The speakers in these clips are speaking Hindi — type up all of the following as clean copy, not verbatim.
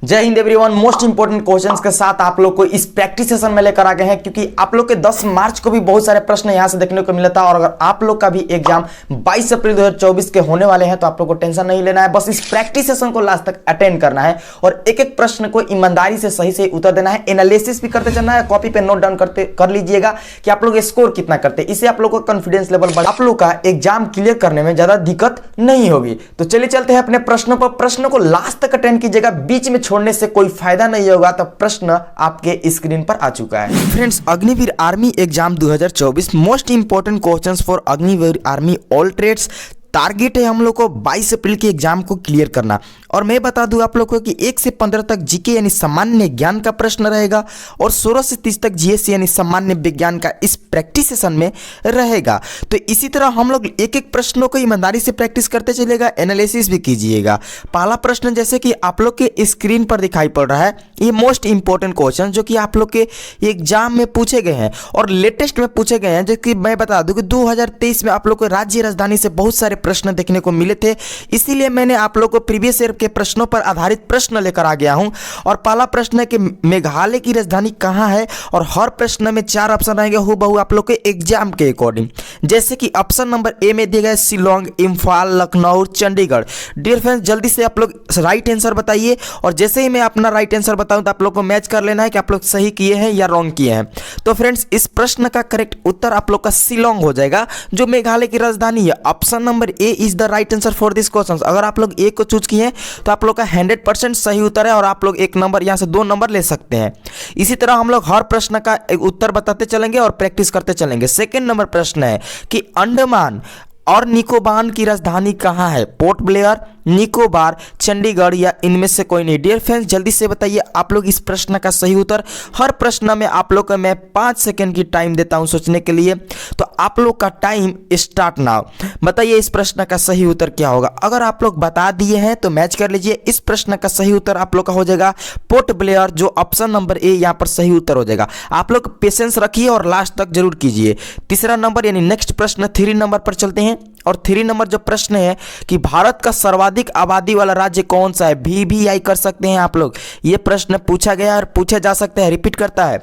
जय Hind everyone. Most important questions के साथ आप लोग को इस प्रैक्टिस सेशन में लेकर आ गए हैं, क्योंकि आप लोग के 10 मार्च को भी बहुत सारे प्रश्न यहां से देखने को मिला था। और अगर आप लोग का भी एग्जाम 22 अप्रैल 2024 के होने वाले हैं तो आप लोग को टेंशन नहीं लेना है, बस इस प्रैक्टिस सेशन को लास्ट तक अटेंड करना है और एक एक प्रश्न को ईमानदारी से सही से उत्तर देना है। एनालिसिस भी करते चलना है, कॉपी पे नोट डाउन कर लीजिएगा कि आप लोग स्कोर कितना करते हैं। इससे आप लोग का कॉन्फिडेंस लेवल बढ़ा, आप लोग का एग्जाम क्लियर करने में ज्यादा दिक्कत नहीं होगी। तो चलिए चलते हैं अपने प्रश्नों पर। प्रश्न को लास्ट तक अटेंड कीजिएगा, बीच में छोड़ने से कोई फायदा नहीं होगा। तो प्रश्न आपके स्क्रीन पर आ चुका है। Friends, Agniveer army exam 2024 most important questions for Agniveer army all trades. Target है हम लोग को 22 अप्रैल के एग्जाम को क्लियर करना। और मैं बता दूं आप लोग को कि 1 से 15 तक जीके यानी सामान्य ज्ञान का प्रश्न रहेगा और 16 से 30 तक जीएस यानी सामान्य विज्ञान का इस प्रैक्टिस सेशन में रहेगा। तो इसी तरह हम लोग एक एक प्रश्नों को ईमानदारी से प्रैक्टिस करते चलेगा, एनालिसिस भी कीजिएगा। पहला प्रश्न जैसे कि आप लोग के स्क्रीन पर दिखाई पड़ रहा है, ये मोस्ट इंपोर्टेंट क्वेश्चन जो कि आप लोग के एग्जाम में पूछे गए हैं और लेटेस्ट में पूछे गए हैं। जो कि मैं बता दूं कि 2023 में आप लोग को राज्य राजधानी से बहुत सारे प्रश्न देखने को मिले थे, इसीलिए मैंने आप लोग को प्रीवियस ईयर के प्रश्नों पर आधारित प्रश्न लेकर आ गया हूं। और पहला प्रश्न है कि मेघालय की राजधानी कहां है, और हर प्रश्न में 4 ऑप्शन रहेंगे हूबहू आप लोग के एग्जाम के अकॉर्डिंग। जैसे कि ऑप्शन नंबर ए में दिया गया शिलोंग, इम्फाल, लखनऊ, चंडीगढ़। डियर फ्रेंड्स, जल्दी से आप लोग राइट आंसर बताइए और जैसे ही मैं अपना राइट आंसर बताऊं तो आप लोग को मैच कर लेना है कि आप लोग सही किए हैं या रॉन्ग किए हैं। तो फ्रेंड्स, इस प्रश्न का करेक्ट उत्तर आप लोग का शिलोंग हो जाएगा, जो मेघालय की राजधानी है। Option number A is the right answer for this question. अगर आप लोग ए को चूज किए हैं तो आप लोग का 100% सही उत्तर है और आप लोग 1 नंबर यहां से 2 नंबर ले सकते हैं। इसी तरह हम लोग हर प्रश्न का एक उत्तर बताते चलेंगे और प्रैक्टिस करते चलेंगे। सेकंड नंबर प्रश्न है कि अंडमान और निकोबार की राजधानी कहां है, पोर्ट ब्लेयर, निकोबार, चंडीगढ़ या इनमें से कोई नहीं। डियर फ्रेंड्स, जल्दी से बताइए आप लोग इस प्रश्न का सही उत्तर। हर प्रश्न में आप लोग को मैं 5 सेकंड की टाइम देता हूं सोचने के लिए, तो आप लोग का टाइम स्टार्ट नाउ। बताइए इस प्रश्न का सही उत्तर क्या होगा। अगर आप लोग बता दिए हैं तो मैच कर लीजिए। इस प्रश्न का सही उत्तर आप लोग का हो जाएगा पोर्ट ब्लेयर, जो ऑप्शन नंबर ए यहां पर सही उत्तर हो जाएगा। आप लोग पेशेंस रखिए और लास्ट तक जरूर कीजिए। तीसरा नंबर यानी नेक्स्ट प्रश्न 3 नंबर पर चलते हैं। और 3 नंबर जो प्रश्न है कि भारत का सर्वाधिक आबादी वाला राज्य कौन सा है। VVI कर सकते हैं आप लोग। ये प्रश्न पूछा गया और पूछा जा सकता है, रिपीट करता है।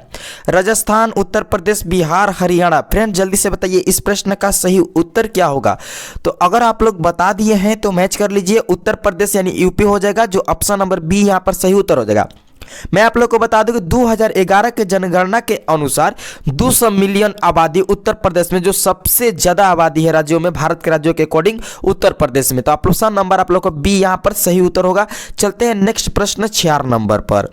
राजस्थान, उत्तर प्रदेश, बिहार, हरियाणा। फ्रेंड, जल्दी से बताइए इस प्रश्न का सही उत्तर क्या होगा। तो अगर आप लोग बता दिए हैं तो मैच कर लीजिए। उत्तर प्रदेश यानी यूपी हो जाएगा, जो ऑप्शन नंबर बी यहां पर सही उत्तर हो जाएगा। मैं आप लोग को बता दूं कि 2011 के जनगणना के अनुसार 200 मिलियन आबादी उत्तर प्रदेश में, जो सबसे ज्यादा आबादी है राज्यों में, भारत के राज्यों के अकॉर्डिंग उत्तर प्रदेश में। तो ऑप्शन नंबर आप लोग को बी यहां पर सही उत्तर होगा। चलते हैं नेक्स्ट प्रश्न 4 नंबर पर।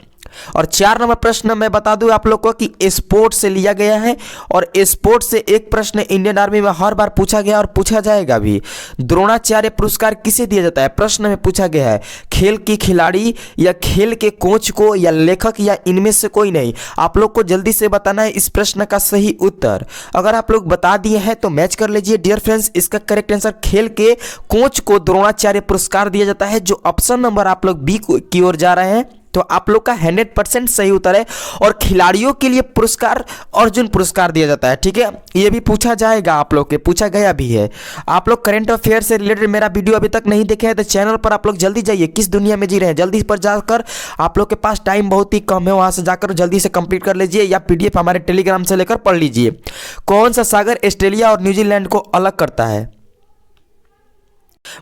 और 4 नंबर प्रश्न मैं बता दूं आप लोग को कि स्पोर्ट से लिया गया है और स्पोर्ट से एक प्रश्न इंडियन आर्मी में हर बार पूछा गया और पूछा जाएगा भी। द्रोणाचार्य पुरस्कार किसे दिया जाता है, प्रश्न में पूछा गया है। खेल की खिलाड़ी या खेल के कोच को या लेखक या इनमें से कोई नहीं। आप लोग को जल्दी से बताना है इस प्रश्न का सही उत्तर। अगर आप लोग बता दिए हैं तो मैच कर लीजिए। डियर फ्रेंड्स, इसका करेक्ट आंसर खेल के कोच को द्रोणाचार्य पुरस्कार दिया जाता है, जो ऑप्शन नंबर आप लोग बी की ओर जा रहे हैं। तो आप लोग का 100% सही उत्तर है। और खिलाड़ियों के लिए पुरस्कार अर्जुन पुरस्कार दिया जाता है। ठीक है, ये भी पूछा जाएगा, आप लोग के पूछा गया भी है। आप लोग करंट अफेयर से रिलेटेड मेरा वीडियो अभी तक नहीं देखे हैं तो चैनल पर आप लोग जल्दी जाइए। किस दुनिया में जी रहे हैं, जल्दी पर जाकर, आप लोग के पास टाइम बहुत ही कम है, वहां से जाकर जल्दी से कंप्लीट कर लीजिए या PDF हमारे टेलीग्राम से लेकर पढ़ लीजिए। कौन सा सागर ऑस्ट्रेलिया और न्यूजीलैंड को अलग करता है,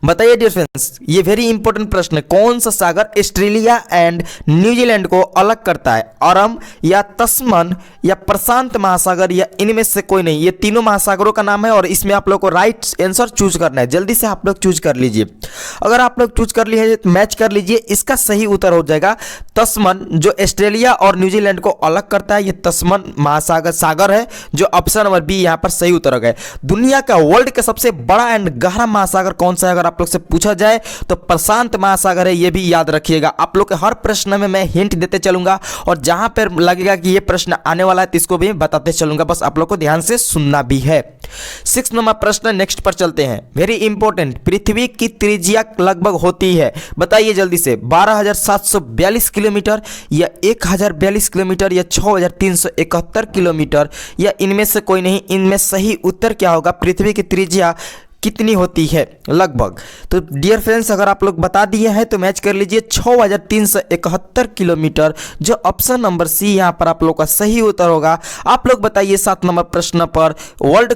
बताइए डियर फ्रेंड्स। ये वेरी इंपॉर्टेंट प्रश्न है। कौन सा सागर ऑस्ट्रेलिया एंड न्यूजीलैंड को अलग करता है, अरम या तस्मन या प्रशांत महासागर या इनमें से कोई नहीं। ये तीनों महासागरों का नाम है और इसमें आप लोग को राइट आंसर चूज करना है। जल्दी से आप लोग चूज कर लीजिए। अगर आप लोग चूज कर लिए तो मैच कर लीजिए। इसका सही उत्तर हो जाएगा तस्मन, जो ऑस्ट्रेलिया और न्यूजीलैंड को अलग करता है। ये तस्मन महासागर है, जो ऑप्शन नंबर बी यहां पर सही उत्तर हो गया। दुनिया का वर्ल्ड का सबसे बड़ा एंड गहरा महासागर कौन सा है, अगर आप लोग से पूछा जाए तो प्रशांत महासागर है। ये भी याद रखिएगा। आप लोग के हर प्रश्न में मैं हिंट देते चलूंगा और जहां पर लगेगा कि ये प्रश्न आने वाला है तो इसको भी बताते चलूंगा, बस आप लोग को ध्यान से सुनना भी है। 6 नंबर प्रश्न नेक्स्ट पर चलते हैं, वेरी इंपॉर्टेंट। पृथ्वी की त्रिज्या लगभग होती है, बताइए जल्दी से, 12,742 किलोमीटर या 1,042 किलोमीटर या 6,371 किलोमीटर या इनमें से कोई नहीं। इनमें सही उत्तर क्या होगा। पृथ्वी की त्रिज्या कितनी होती है लगभग। तो डियर फ्रेंड्स, अगर आप लोग बता दिए हैं तो मैच कर लीजिए 6371 किलोमीटर, जो ऑप्शन नंबर सी यहाँ पर आप लोग का सही उत्तर होगा। आप लोग बताइए 7 नंबर प्रश्न पर, वर्ल्ड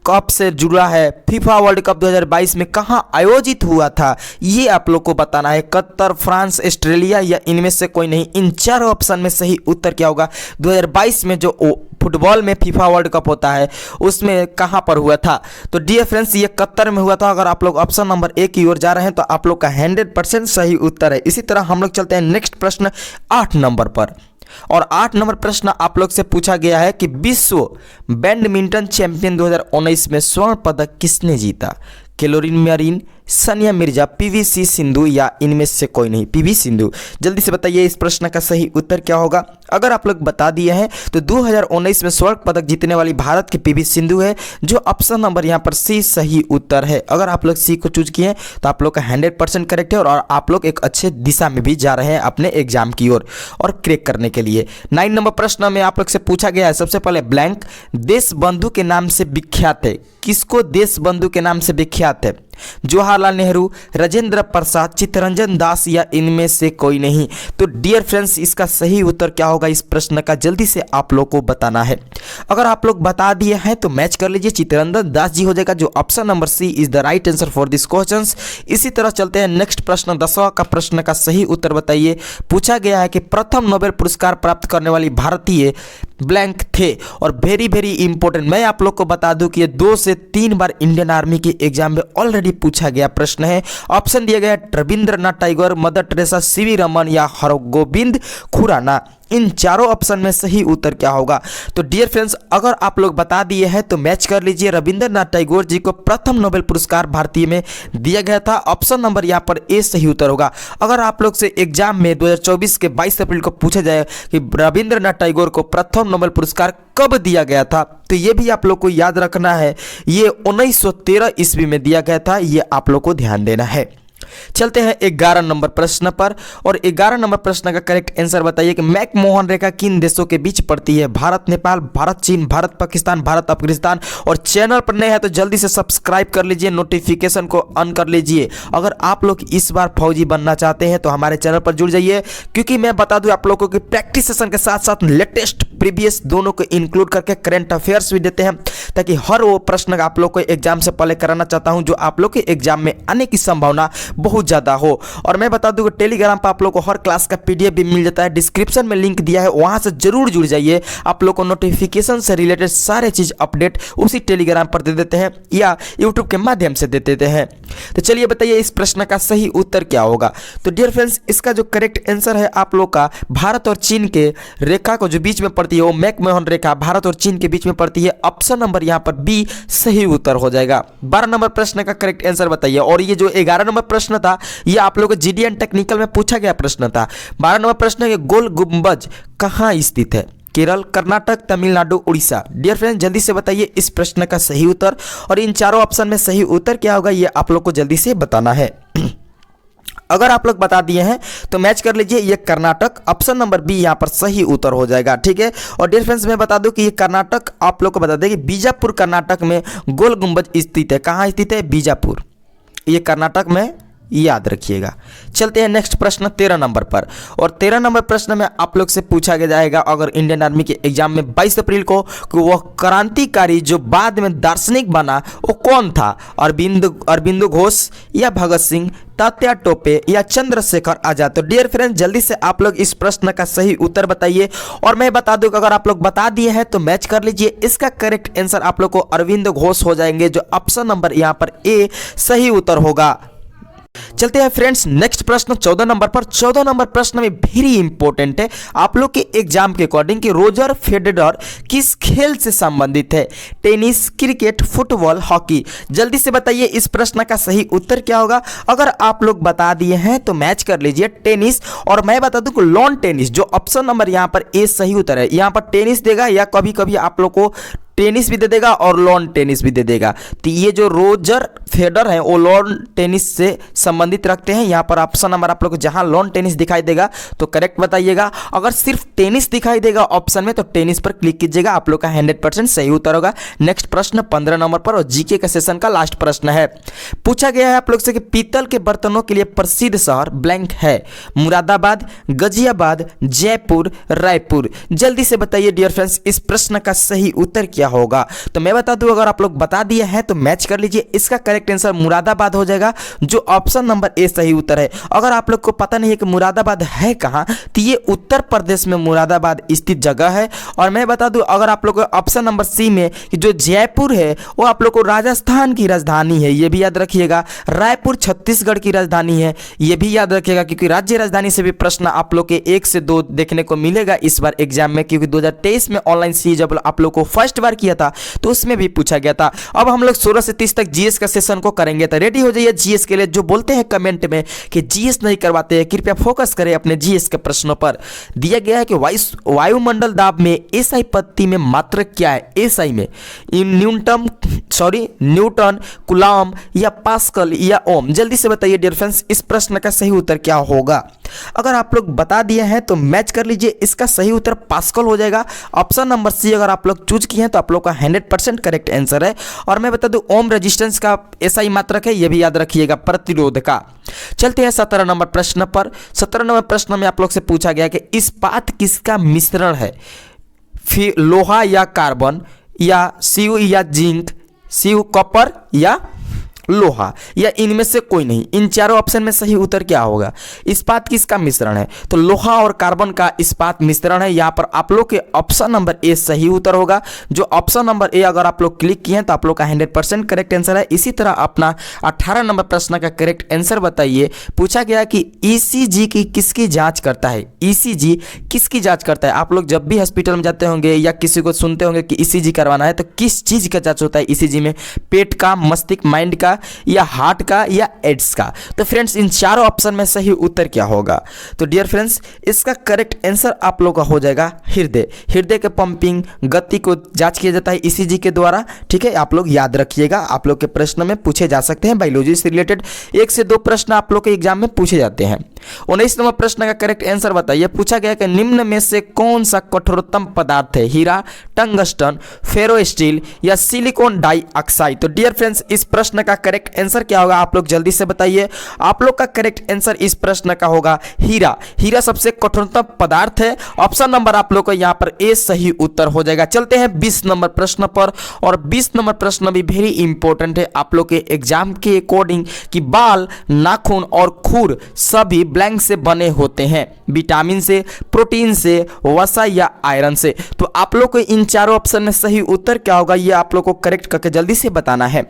कप से जुड़ा है। फीफा वर्ल्ड कप 2022 में कहां आयोजित हुआ था, ये आप लोग को बताना है। कतर, फ्रांस, ऑस्ट्रेलिया या इनमें से कोई नहीं। इन चारों ऑप्शन में सही उत्तर क्या होगा? 2022 में जो फुटबॉल में फीफा वर्ल्ड कप होता है उसमें कहां पर हुआ था? तो डियर फ्रेंड्स, ये कतर में हुआ था। अगर आप लोग ऑप्शन नंबर ए की ओर जा रहे हैं तो आप लोग का 100% सही उत्तर है। इसी तरह हम लोग चलते हैं नेक्स्ट प्रश्न 8 नंबर पर। और 8 नंबर प्रश्न आप लोग से पूछा गया है कि विश्व बैडमिंटन चैंपियन 2019 में स्वर्ण पदक किसने जीता? Carolina Marin, Sania Mirza, PV Sindhu या इनमें से कोई नहीं। पीवी सिंधु। जल्दी से बताइए इस प्रश्न का सही उत्तर क्या होगा? अगर आप लोग बता दिए हैं तो 2019 में स्वर्ण पदक जीतने वाली भारत की पीवी सिंधु है, जो ऑप्शन नंबर यहाँ पर सी सही उत्तर है। अगर आप लोग सी को चूज किए तो आप लोग का 100% करेक्ट है और आप लोग एक अच्छे दिशा में भी जा रहे हैं अपने एग्जाम की ओर और क्रैक करने के लिए। 9 नंबर प्रश्न में आप लोग से पूछा गया है, सबसे पहले ब्लैंक देश बंधु के नाम से विख्यात है। किसको देश बंधु के नाम से विख्यात है? जवाहरलाल नेहरू, राजेंद्र प्रसाद, चित्तरंजन दास या इनमें से कोई नहीं। तो डियर फ्रेंड्स, इसका सही उत्तर क्या होगा इस प्रश्न का? जल्दी से आप लोग को बताना है। अगर आप लोग बता दिए हैं तो मैच कर लीजिए, चित्तरंजन दास जी हो जाएगा, जो option number C is the right answer for this question. इसी तरह चलते हैं नेक्स्ट प्रश्न 10वां का प्रश्न का सही उत्तर बताइए। पूछा गया है कि प्रथम नोबेल पुरस्कार प्राप्त करने वाली भारतीय ब्लैंक थे। और वेरी वेरी इंपॉर्टेंट, मैं आप लोग को बता दूं कि ये 2 से 3 बार इंडियन आर्मी के एग्जाम में ऑलरेडी पूछा गया प्रश्न है। ऑप्शन दिया गया है Rabindranath Tagore, mother Teresa, CV Raman या हरगोविंद खुराना। इन चारों ऑप्शन में सही उत्तर क्या होगा? तो डियर फ्रेंड्स, अगर आप लोग बता दिए हैं तो मैच कर लीजिए। रविंद्रनाथ टैगोर जी को प्रथम नोबेल पुरस्कार भारतीय में दिया गया था। ऑप्शन नंबर यहाँ पर ए सही उत्तर होगा। अगर आप लोग से एग्जाम में 2024 के 22 अप्रैल को पूछा जाए कि रविंद्रनाथ टैगोर को प्रथम नोबेल पुरस्कार कब दिया गया था, तो ये भी आप लोग को याद रखना है। ये 1913 ईस्वी में दिया गया था, ये आप लोग को ध्यान देना है। चलते हैं 11 नंबर प्रश्न पर। और 11 नंबर प्रश्न का करेक्ट आंसर बताइए कि मैकमोहन रेखा किन देशों के बीच पड़ती है? भारत नेपाल, भारत चीन, भारत पाकिस्तान, भारत अफगानिस्तान। और चैनल पर नए हैं तो जल्दी से सब्सक्राइब कर लीजिए, नोटिफिकेशन को ऑन कर लीजिए। अगर आप लोग इस बार फौजी बनना चाहते हैं तो हमारे चैनल पर जुड़ जाइए, क्योंकि मैं बता दूं आप लोगों को कि प्रैक्टिस सेशन के साथ साथ लेटेस्ट प्रीवियस दोनों को इंक्लूड करके करंट अफेयर्स भी देते हैं, ताकि हर वो प्रश्न आप लोग को एग्जाम से पहले कराना चाहता हूं जो आप लोग के एग्जाम में आने की संभावना बहुत ज़्यादा हो। और मैं बता दूं कि टेलीग्राम पर आप लोग को हर क्लास का पीडीएफ भी मिल जाता है, डिस्क्रिप्शन में लिंक दिया है, वहां से जरूर जुड़ जाइए। आप लोग को नोटिफिकेशन से रिलेटेड सारे चीज़ अपडेट उसी टेलीग्राम पर दे देते हैं या यूट्यूब के माध्यम से दे देते हैं। तो चलिए बताइए इस प्रश्न का सही उत्तर क्या होगा? तो डियर फ्रेंड्स, इसका जो करेक्ट आंसर है आप लोग का भारत और चीन के रेखा को जो बीच में पड़ती है वो मैकमोहन रेखा भारत और चीन के बीच में पड़ती है। ऑप्शन नंबर यहाँ पर बी सही उत्तर हो जाएगा। 12 नंबर प्रश्न का करेक्ट आंसर बताइए। और ये जो 11 नंबर प्रश्न था ये आप लोगों को जीडीएन टेक्निकल में पूछा गया प्रश्न था। 12 नंबर प्रश्न है, गोल गुंबज कहाँ स्थित है? केरल, कर्नाटक, तमिलनाडु, उड़ीसा। डियर फ्रेंड्स, जल्दी से बताइए इस प्रश्न का सही उत्तर। और इन चारों ऑप्शन में सही उत्तर क्या होगा ये आप लोग को जल्दी से बताना है। अगर आप लोग बता दिए हैं तो मैच कर लीजिए, ये कर्नाटक, ऑप्शन नंबर बी यहाँ पर सही उत्तर हो जाएगा। ठीक है। और डियर फ्रेंड्स, मैं बता दूं कि ये कर्नाटक आप लोग को बता दें कि बीजापुर कर्नाटक में गोल गुंबज स्थित है। कहाँ स्थित है? बीजापुर, ये कर्नाटक में, याद रखिएगा। चलते हैं नेक्स्ट प्रश्न 13 नंबर पर। और 13 नंबर प्रश्न में आप लोग से पूछा गया जाएगा अगर इंडियन आर्मी के एग्जाम में 22 अप्रैल को वह क्रांतिकारी जो बाद में दार्शनिक बना वो कौन था? अरविंदो घोष या भगत सिंह, तात्या टोपे या चंद्रशेखर आजाद। तो डियर फ्रेंड्स, जल्दी से आप लोग इस प्रश्न का सही उत्तर बताइए। और मैं बता दूं कि अगर आप लोग बता दिए हैं तो मैच कर लीजिए। इसका करेक्ट आंसर आप लोग को अरविंदो घोष हो जाएंगे, जो ऑप्शन नंबर यहाँ पर ए सही उत्तर होगा। चलते हैं फ्रेंड्स नेक्स्ट प्रश्न 14 नंबर पर। 14 नंबर प्रश्न में वेरी इंपॉर्टेंट है आप लोग के एग्जाम के अकॉर्डिंग कि रोजर फेडरर किस खेल से संबंधित है? Tennis, cricket, football, hockey. जल्दी से बताइए इस प्रश्न का सही उत्तर क्या होगा? अगर आप लोग बता दिए हैं तो मैच कर लीजिए टेनिस। और मैं बता दूं कि लॉन टेनिस, जो ऑप्शन नंबर यहाँ पर ए सही उत्तर है। यहाँ पर टेनिस देगा या कभी कभी आप लोग को टेनिस भी दे देगा और लॉन टेनिस भी दे देगा। तो ये जो रोजर फेडर है वो लॉन टेनिस से संबंधित रखते हैं। यहाँ पर ऑप्शन नंबर आप लोग को जहाँ लॉन टेनिस दिखाई देगा तो करेक्ट बताइएगा। अगर सिर्फ टेनिस दिखाई देगा ऑप्शन में तो टेनिस पर क्लिक कीजिएगा, आप लोग का 100% सही उत्तर होगा। नेक्स्ट प्रश्न 15 नंबर पर और जीके का सेशन का लास्ट प्रश्न है। पूछा गया है आप लोग से कि पीतल के बर्तनों के लिए प्रसिद्ध शहर ब्लैंक है, मुरादाबाद, गाजियाबाद, जयपुर, रायपुर। जल्दी से बताइए डियर फ्रेंड्स इस प्रश्न का सही उत्तर क्या होगा। तो मैं बता दूं, अगर आप लोग बता दिए हैं तो मैच कर लीजिए, इसका करेक्ट आंसर मुरादाबाद हो जाएगा, जो ऑप्शन नंबर ए सही उत्तर है। अगर आप लोग को पता नहीं है कि मुरादाबाद है कहां, तो ये उत्तर प्रदेश में मुरादाबाद स्थित जगह है। और मैं बता दूं, अगर आप लोग को ऑप्शन नंबर सी में कि जो जयपुर है वो आप लोग को राजस्थान की राजधानी है, ये भी याद रखिएगा। रायपुर छत्तीसगढ़ की राजधानी है, ये भी याद रखिएगा, क्योंकि राज्य राजधानी से भी प्रश्न आप लोग के 1 से 2 देखने को मिलेगा इस बार एग्जाम में, क्योंकि 2023 में ऑनलाइन सी जब आप लोग को फर्स्ट बार किया था तो उसमें भी पूछा गया था। अब हम लोग 16 से 30 तक जीएस का सेशन को करेंगे, तो रेडी हो जाइए जीएस के लिए। जो बोलते हैं कमेंट में कि जीएस नहीं करवाते हैं, कृपया फोकस करें अपने जीएस के प्रश्नों पर। दिया गया है कि वायुमंडल दाब में एसआई पत्ती में मात्रक क्या है। एसआई में न्यूटन, कूलॉम या पास्कल या ओम। जल्दी से बताइए डियर फ्रेंड्स इस प्रश्न का सही उत्तर क्या होगा। अगर आप लोग बता दिए हैं तो मैच कर लीजिए, इसका सही उत्तर पास्कल हो जाएगा। ऑप्शन नंबर सी अगर आप लोग चूज किए हैं तो आप लोग का 100% करेक्ट आंसर है। और मैं बता दूं ओम रेजिस्टेंस का एसआई मात्रक है, यह भी याद रखिएगा, प्रतिरोध का। चलते हैं 17 नंबर प्रश्न पर। 17 नंबर प्रश्न में आप लोग से पूछा गया कि इस्पात किसका मिश्रण है, फिर लोहा या कार्बन या सीयू या जिंक, सीयू कॉपर या लोहा, या इनमें से कोई नहीं। इन चारों ऑप्शन में सही उत्तर क्या होगा। इस्पात किसका मिश्रण है, तो लोहा और कार्बन का इस्पात मिश्रण है। यहां पर आप लोग के ऑप्शन नंबर ए सही उत्तर होगा, जो ऑप्शन नंबर ए अगर आप लोग क्लिक किए हैं तो आप लोग का 100% करेक्ट आंसर है। इसी तरह अपना 18 नंबर प्रश्न का करेक्ट आंसर बताइए। पूछा गया कि ईसीजी की किसकी जांच करता है। ईसीजी किसकी जांच करता है। आप लोग जब भी हॉस्पिटल में जाते होंगे या किसी को सुनते होंगे कि ईसीजी करवाना है, तो किस चीज का जांच होता है ईसीजी में, पेट का, मस्तिष्क, माइंड का, या हार्ट का, या एड्स का। तो फ्रेंड्स इन चारों ऑप्शन में सही उत्तर क्या होगा। तो डियर फ्रेंड्स इसका करेक्ट आंसर आप लोग का हो जाएगा हृदय। हृदय के पंपिंग गति को जांच किया जाता है ईसीजी के द्वारा। ठीक है, आप लोग याद रखिएगा, आप लोग के प्रश्न में पूछे जा सकते हैं। बायोलॉजी से रिलेटेड 1 से 2 प्रश्न आप लोग के एग्जाम में पूछे जाते हैं। 19 नंबर प्रश्न का करेक्ट आंसर बताइए। पूछा गया कि निम्न में से कौन सा कठोरतम पदार्थ है, हीरा, टंगस्टन, फेरो स्टील या सिलिकॉन डाइऑक्साइड। तो डियर फ्रेंड्स इस प्रश्न का करेक्ट आंसर क्या होगा, आप लोग जल्दी से बताइए। आप लोग का करेक्ट आंसर इस प्रश्न का होगा हीरा। हीरा सबसे कठोरतम पदार्थ है। ऑप्शन नंबर आप लोग को यहां पर ए सही उत्तर हो जाएगा। चलते हैं 20 नंबर प्रश्न पर, और 20 नंबर प्रश्न भी वेरी इंपॉर्टेंट है आप लोग के एग्जाम के अकॉर्डिंग कि बाल, नाखून और खुर सभी ब्लैंक से बने होते हैं, विटामिन से, प्रोटीन से, वसा या आयरन से। तो आप लोग को इन चारों ऑप्शन में सही उत्तर क्या होगा ये आप लोग को करेक्ट करके जल्दी से बताना है।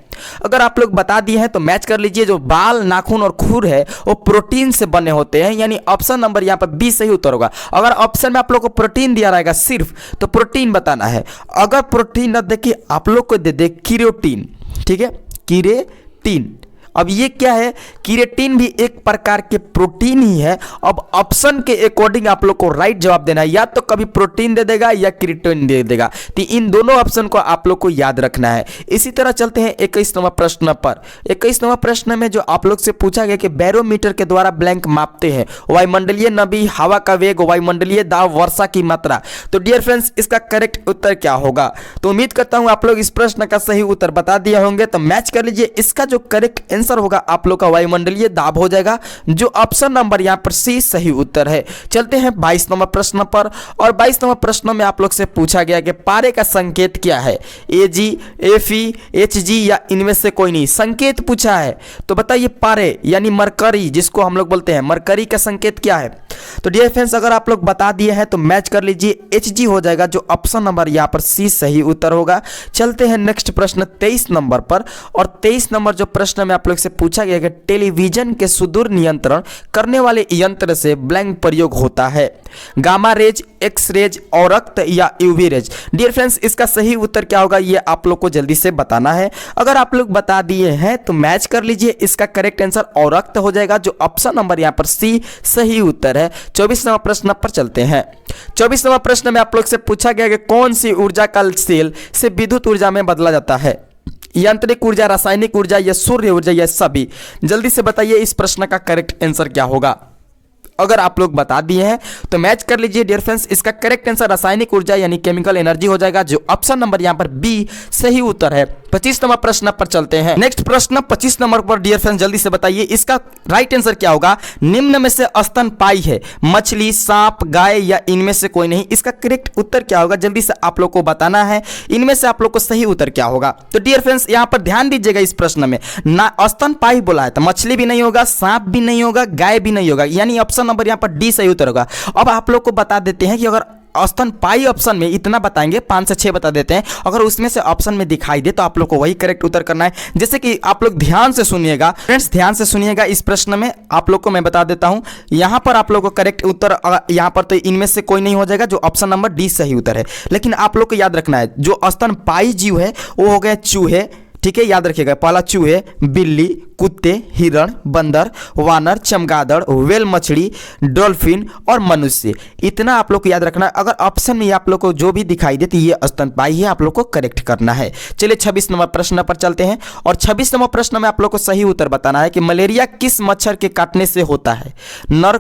अगर आप लोग बता दिए हैं तो मैच कर लीजिए। जो बाल, नाखून और खुर है वो प्रोटीन से बने होते हैं, यानी ऑप्शन नंबर यहां पर बी सही उत्तर होगा। अगर ऑप्शन में आप लोग को प्रोटीन दिया रहेगा सिर्फ, तो प्रोटीन बताना है। अगर प्रोटीन न देखिए आप लोग को दे दे किरोटीन, ठीक है, किरेटिन। अब ये क्या है, किरेटिन भी एक प्रकार के प्रोटीन ही है। अब ऑप्शन के अकॉर्डिंग आप लोग को राइट जवाब देना है, या तो कभी प्रोटीन दे देगा या किरेटिन दे देगा। तो इन दोनों ऑप्शन को आप लोग को याद रखना है। इसी तरह चलते हैं 21 नंबर प्रश्न पर। 21 नंबर प्रश्न में जो आप लोग से पूछा गया कि बैरोमीटर के द्वारा ब्लैंक मापते हैं वायुमंडलीय नमी, हवा का वेग, वायुमंडलीय दाब, वर्षा की मात्रा। तो डियर फ्रेंड्स इसका करेक्ट उत्तर क्या होगा। तो उम्मीद करता हूं आप लोग इस प्रश्न का सही उत्तर बता दिए होंगे। तो मैच कर लीजिए, इसका जो करेक्ट आंसर होगा आप लोग का वायुमंडलीय दाब हो जाएगा, जो ऑप्शन नंबर यहां पर सी सही उत्तर है। चलते हैं 22 नंबर प्रश्न पर, और 22 नंबर प्रश्न में आप लोग से पूछा गया कि पारे का संकेत क्या है, एजी, एफई, एचजी या इनमें से कोई नहीं। संकेत पूछा है तो बताइए पारे यानी मरकरी, जिसको हम लोग बोलते हैं, मरकरी का संकेत क्या है। तो डियर फ्रेंड्स अगर आप लोग बता दिए हैं तो मैच कर लीजिए, एचजी हो जाएगा, जो ऑप्शन नंबर यहां पर सी सही उत्तर होगा। चलते हैं नेक्स्ट प्रश्न 23 नंबर पर, और 23 नंबर जो प्रश्न में आप लोग से पूछा गया कि टेलीविजन के सुदूर नियंत्रण करने वाले यंत्र से ब्लैंक प्रयोग होता है, गामा रेज, एक्स रेज, औरक्त या यूवी रेज। डियर फ्रेंड्स, इसका सही उत्तर क्या होगा ये आप लोग को जल्दी से बताना है। अगर आप लोग बता दिए हैं तो मैच कर लीजिए, इसका करेक्ट आंसर औरक्त हो जाएगा, जो ऑप्शन नंबर यहाँ पर सी सही उत्तर है। 24वां प्रश्न पर चलते हैं। 24वां प्रश्न में आप लोग से पूछा गया कि कौन सी ऊर्जा का सेल से विद्युत ऊर्जा में बदला जाता है? यांत्रिक ऊर्जा, रासायनिक ऊर्जा या सूर्य ऊर्जा या सभी? जल्दी से बताइए इस प्रश्न का करेक्ट आंसर क्या होगा। अगर आप लोग बता दिए हैं तो मैच कर लीजिए डियर फ्रेंड्स, इसका करेक्ट आंसर रासायनिक ऊर्जा यानी केमिकल एनर्जी हो जाएगा, जो ऑप्शन नंबर यहां पर बी सही उत्तर है। 25वां प्रश्न पर चलते हैं। नेक्स्ट प्रश्न 25 नंबर पर डियर फ्रेंड्स जल्दी से बताइए इसका राइट आंसर क्या होगा। निम्न में से स्तनपायी है? मछली, सांप, गाय या इनमें से कोई नहीं? इसका करेक्ट उत्तर क्या होगा जल्दी से आप लोग को बताना है। इनमें से आप लोग को सही उत्तर क्या होगा? तो डियर फ्रेंड्स यहां पर ध्यान दीजिएगा, इस प्रश्न में ना स्तनपायी बोला है तो मछली भी नहीं होगा, सांप भी नहीं होगा, गाय भी नहीं होगा, यानी ऑप्शन नंबर यहां पर डी सही उत्तर होगा। अब आप लोग को बता देते हैं कि अगर स्तनपायी ऑप्शन में इतना बताएंगे, 5 से 6 बता देते हैं, अगर उसमें से ऑप्शन में दिखाई दे तो आप लोग को वही करेक्ट उत्तर करना है। जैसे कि आप लोग ध्यान से सुनिएगा फ्रेंड्स, ध्यान से सुनिएगा, इस प्रश्न में आप लोग को मैं बता देता हूं, यहां पर आप लोग को करेक्ट उत्तर यहां पर तो इनमें से कोई नहीं हो जाएगा, जो ऑप्शन नंबर डी सही उत्तर है। लेकिन आप लोग को याद रखना है जो स्तनपायी जीव है वो हो गए चूहे, ठीक है, याद रखिएगा। पहला चूहे, बिल्ली, कुत्ते, हिरण, बंदर, वानर, चमगादड़, व्हेल मछली, डॉल्फिन और मनुष्य। इतना आप लोग को याद रखना है। अगर ऑप्शन में आप लोग को जो भी दिखाई दे तो ये स्तनपायी है, आप लोग को करेक्ट करना है। चलिए 26 नंबर प्रश्न पर चलते हैं और 26 नंबर प्रश्न में आप लोग को सही उत्तर बताना है कि मलेरिया किस मच्छर के काटने से होता है? नर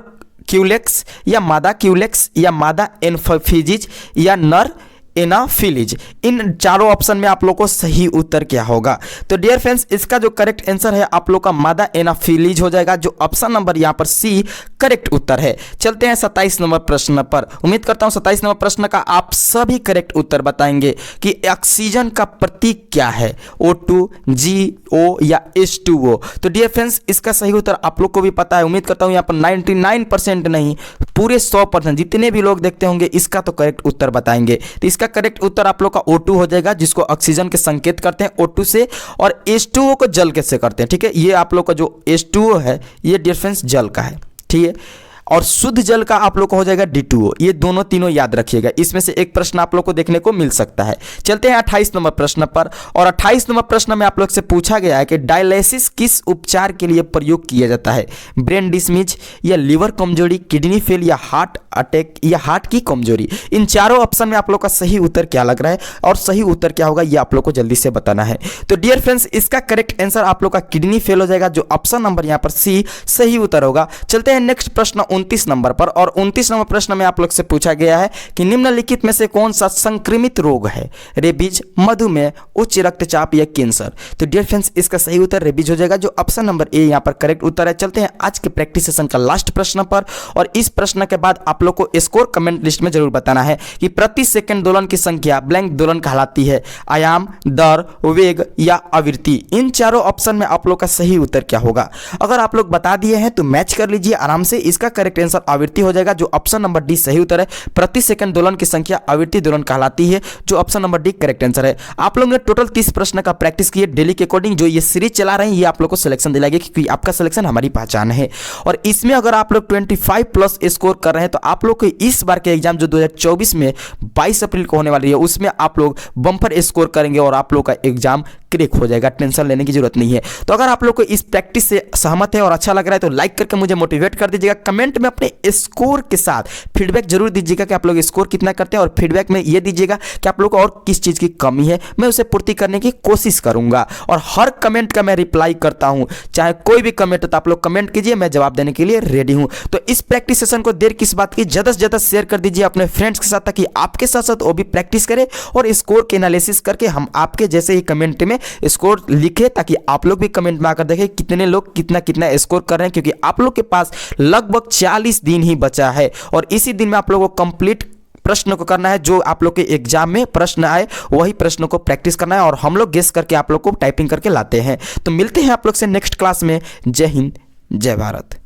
क्यूलेक्स या मादा क्यूलेक्स या मादा एनफिलीज या नर एनाफिलीज? इन चारों ऑप्शन में आप लोग को सही उत्तर क्या होगा? तो डियर फ्रेंड्स इसका जो करेक्ट आंसर है आप लोग का मादा एनाफिलीज हो जाएगा, जो ऑप्शन नंबर यहां पर सी करेक्ट उत्तर है। चलते हैं 27 नंबर प्रश्न पर। उम्मीद करता हूं 27 नंबर प्रश्न का आप सभी करेक्ट उत्तर बताएंगे कि ऑक्सीजन का प्रतीक क्या है? O2, GO या H2O? तो डियर फ्रेंड्स इसका सही उत्तर आप लोग को भी पता है। उम्मीद करता हूं यहां पर 99% नहीं, पूरे 100% जितने भी लोग देखते होंगे इसका तो करेक्ट उत्तर बताएंगे। तो इसका करेक्ट उत्तर आप लोग का O2 हो जाएगा, जिसको ऑक्सीजन के संकेत करते हैं O2 से, और H2O को जल कैसे करते हैं, ठीक है। ये आप लोग का जो H2O है ये डियर फ्रेंड्स जल का है, ठीक है, और शुद्ध जल का आप लोग को हो जाएगा D2O। ये दोनों तीनों याद रखिएगा, इसमें से एक प्रश्न आप लोग को देखने को मिल सकता है। चलते हैं 28 नंबर प्रश्न पर और 28 नंबर प्रश्न में आप लोग से पूछा गया है कि डायलिसिस किस उपचार के लिए प्रयोग किया जाता है? ब्रेन डिसमीज या लिवर कमजोरी, किडनी फेल या हार्ट अटैक या हार्ट की कमजोरी? इन चारों ऑप्शन में आप लोग का सही उत्तर क्या लग रहा है और सही उत्तर क्या होगा ये आप लोग को जल्दी से बताना है। तो डियर फ्रेंड्स इसका करेक्ट आंसर आप लोग का किडनी फेल हो जाएगा, जो ऑप्शन नंबर यहाँ पर सी सही उत्तर होगा। चलते हैं नेक्स्ट प्रश्न 29 नंबर पर और 29 नंबर प्रश्न में आप लोग से पूछा गया है कि निम्नलिखित में से कौन सा संक्रमित रोग है? रेबीज, मधुमेह, उच्च रक्तचाप या कैंसर? तो डियर फ्रेंड्स इसका सही उत्तर रेबीज हो जाएगा, जो ऑप्शन नंबर ए यहाँ पर करेक्ट उत्तर है। चलते हैं आज के प्रैक्टिस सेशन का लास्ट प्रश्न पर और इस प्रश्न के बाद आप लोग को स्कोर कमेंट लिस्ट में जरूर बताना है कि प्रति सेकंड दोलन की संख्या ब्लैंक दोलन कहलाती है? आयाम, दर, वेग या आवृत्ति? इन चारों ऑप्शन में आप लोग का सही उत्तर क्या होगा? अगर आप लोग बता दिए हैं तो मैच कर लीजिए आराम से। इसका करेक्ट आंसर आवृत्ति हो जाएगा, जो ऑप्शन नंबर डी सही उत्तर है। प्रति सेकंड दोलन की संख्या आवृत्ति दोलन कहलाती है, जो option number D correct answer है। आप लोग ने टोटल 30 प्रश्न का प्रैक्टिस किए डेली के अकॉर्डिंग। जो ये सीरीज चला रहे हैं ये आप लोग को सिलेक्शन दिलाएगी, क्योंकि आपका सिलेक्शन हमारी पहचान है। और इसमें अगर आप लोग 25 प्लस स्कोर कर रहे हैं तो आप लोग को इस बार के एग्जाम जो 2024 में 22 अप्रैल को होने वाली है उसमें आप लोग बम्पर स्कोर करेंगे और आप लोग का एग्जाम क्लिक हो जाएगा, टेंशन लेने की जरूरत नहीं है। तो अगर आप लोग को इस प्रैक्टिस से सहमत है और अच्छा लग रहा है तो लाइक करके मुझे मोटिवेट कर दीजिएगा। कमेंट में अपने स्कोर के साथ फीडबैक जरूर दीजिएगा कि आप लोग स्कोर कितना करते हैं, और फीडबैक में ये दीजिएगा कि आप लोग को और किस चीज़ की कमी है, मैं उसे पूर्ति करने की कोशिश करूंगा। और हर कमेंट का मैं रिप्लाई करता हूं, चाहे कोई भी कमेंट हो तो आप लोग कमेंट कीजिए, मैं जवाब देने के लिए रेडी हूं। तो इस प्रैक्टिस सेशन को देर किस बात की, ज़्यादा से ज़्यादा शेयर कर दीजिए अपने फ्रेंड्स के साथ, ताकि आपके साथ साथ वो भी प्रैक्टिस करें और स्कोर के एनालिसिस करके हम आपके जैसे ही कमेंट में स्कोर लिखे, ताकि आप लोग भी कमेंट में आकर देखें कितने लोग कितना कितना स्कोर कर रहे हैं। क्योंकि आप लोग के पास लगभग 40 दिन ही बचा है और इसी दिन में आप लोगों को कंप्लीट प्रश्न को करना है। जो आप लोग के एग्जाम में प्रश्न आए वही प्रश्नों को प्रैक्टिस करना है और हम लोग गेस करके आप लोग को टाइपिंग करके लाते हैं। तो मिलते हैं आप लोग से नेक्स्ट क्लास में। जय हिंद, जय भारत।